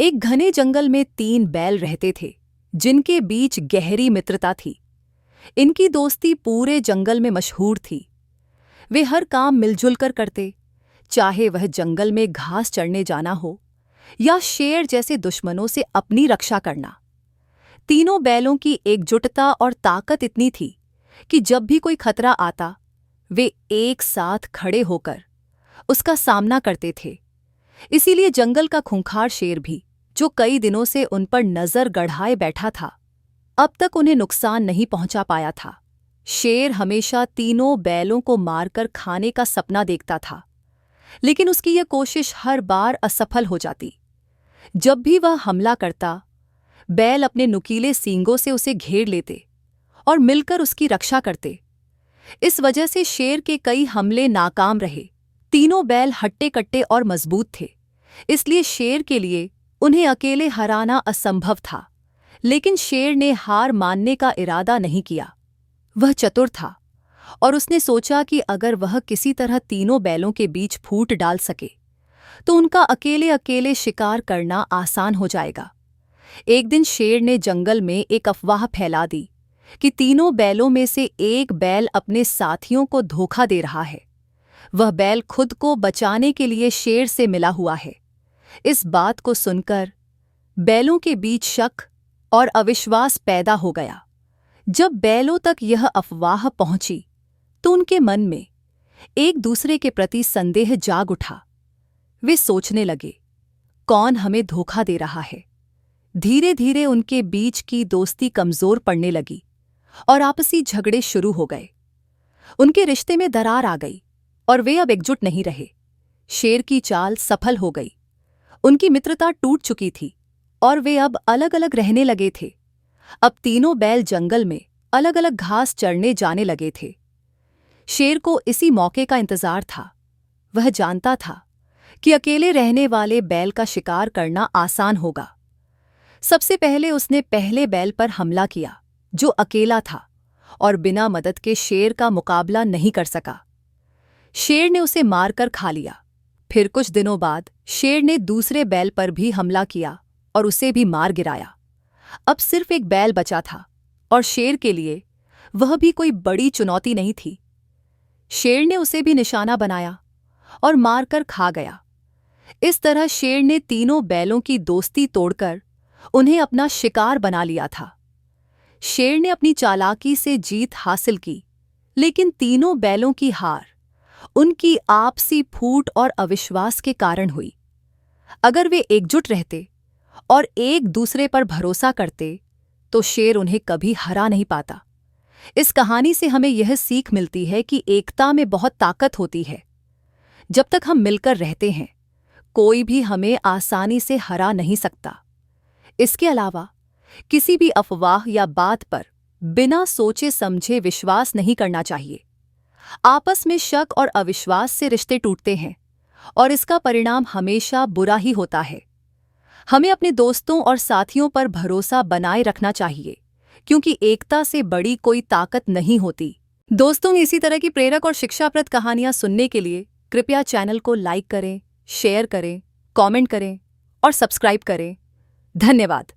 एक घने जंगल में 3 बैल रहते थे, जिनके बीच गहरी मित्रता थी। इनकी दोस्ती पूरे जंगल में मशहूर थी। वे हर काम मिलजुल कर करते, चाहे वह जंगल में घास चढ़ने जाना हो या शेर जैसे दुश्मनों से अपनी रक्षा करना। तीनों बैलों की एकजुटता और ताकत इतनी थी कि जब भी कोई खतरा आता, वे एक साथ खड़े होकर उसका सामना करते थे। इसीलिए जंगल का खूंखार शेर भी, जो कई दिनों से उन पर नजर गड़ाए बैठा था, अब तक उन्हें नुकसान नहीं पहुंचा पाया था। शेर हमेशा तीनों बैलों को मारकर खाने का सपना देखता था, लेकिन उसकी यह कोशिश हर बार असफल हो जाती। जब भी वह हमला करता, बैल अपने नुकीले सींगों से उसे घेर लेते और मिलकर उसकी रक्षा करते। इस वजह से शेर के कई हमले नाकाम रहे। तीनों बैल हट्टे-कट्टे और मजबूत थे, इसलिए शेर के लिए उन्हें अकेले हराना असंभव था। लेकिन शेर ने हार मानने का इरादा नहीं किया। वह चतुर था और उसने सोचा कि अगर वह किसी तरह तीनों बैलों के बीच फूट डाल सके, तो उनका अकेले अकेले शिकार करना आसान हो जाएगा। एक दिन शेर ने जंगल में एक अफवाह फैला दी कि तीनों बैलों में से एक बैल अपने साथियों को धोखा दे रहा है। वह बैल खुद को बचाने के लिए शेर से मिला हुआ है। इस बात को सुनकर बैलों के बीच शक और अविश्वास पैदा हो गया। जब बैलों तक यह अफवाह पहुंची, तो उनके मन में एक दूसरे के प्रति संदेह जाग उठा। वे सोचने लगे, कौन हमें धोखा दे रहा है। धीरे धीरे उनके बीच की दोस्ती कमजोर पड़ने लगी और आपसी झगड़े शुरू हो गए। उनके रिश्ते में दरार आ गई और वे अब एकजुट नहीं रहे। शेर की चाल सफल हो गई। उनकी मित्रता टूट चुकी थी और वे अब अलग अलग रहने लगे थे। अब तीनों बैल जंगल में अलग अलग घास चरने जाने लगे थे। शेर को इसी मौके का इंतजार था। वह जानता था कि अकेले रहने वाले बैल का शिकार करना आसान होगा। सबसे पहले उसने पहले बैल पर हमला किया, जो अकेला था और बिना मदद के शेर का मुकाबला नहीं कर सका। शेर ने उसे मारकर खा लिया। फिर कुछ दिनों बाद शेर ने दूसरे बैल पर भी हमला किया और उसे भी मार गिराया। अब सिर्फ एक बैल बचा था और शेर के लिए वह भी कोई बड़ी चुनौती नहीं थी। शेर ने उसे भी निशाना बनाया और मारकर खा गया। इस तरह शेर ने तीनों बैलों की दोस्ती तोड़कर उन्हें अपना शिकार बना लिया था। शेर ने अपनी चालाकी से जीत हासिल की, लेकिन तीनों बैलों की हार उनकी आपसी फूट और अविश्वास के कारण हुई। अगर वे एकजुट रहते और एक दूसरे पर भरोसा करते, तो शेर उन्हें कभी हरा नहीं पाता। इस कहानी से हमें यह सीख मिलती है कि एकता में बहुत ताकत होती है। जब तक हम मिलकर रहते हैं, कोई भी हमें आसानी से हरा नहीं सकता। इसके अलावा किसी भी अफवाह या बात पर बिना सोचे समझे विश्वास नहीं करना चाहिए। आपस में शक और अविश्वास से रिश्ते टूटते हैं और इसका परिणाम हमेशा बुरा ही होता है। हमें अपने दोस्तों और साथियों पर भरोसा बनाए रखना चाहिए, क्योंकि एकता से बड़ी कोई ताकत नहीं होती। दोस्तों, इसी तरह की प्रेरक और शिक्षाप्रद कहानियां सुनने के लिए कृपया चैनल को लाइक करें, शेयर करें, कमेंट करें और सब्सक्राइब करें। धन्यवाद।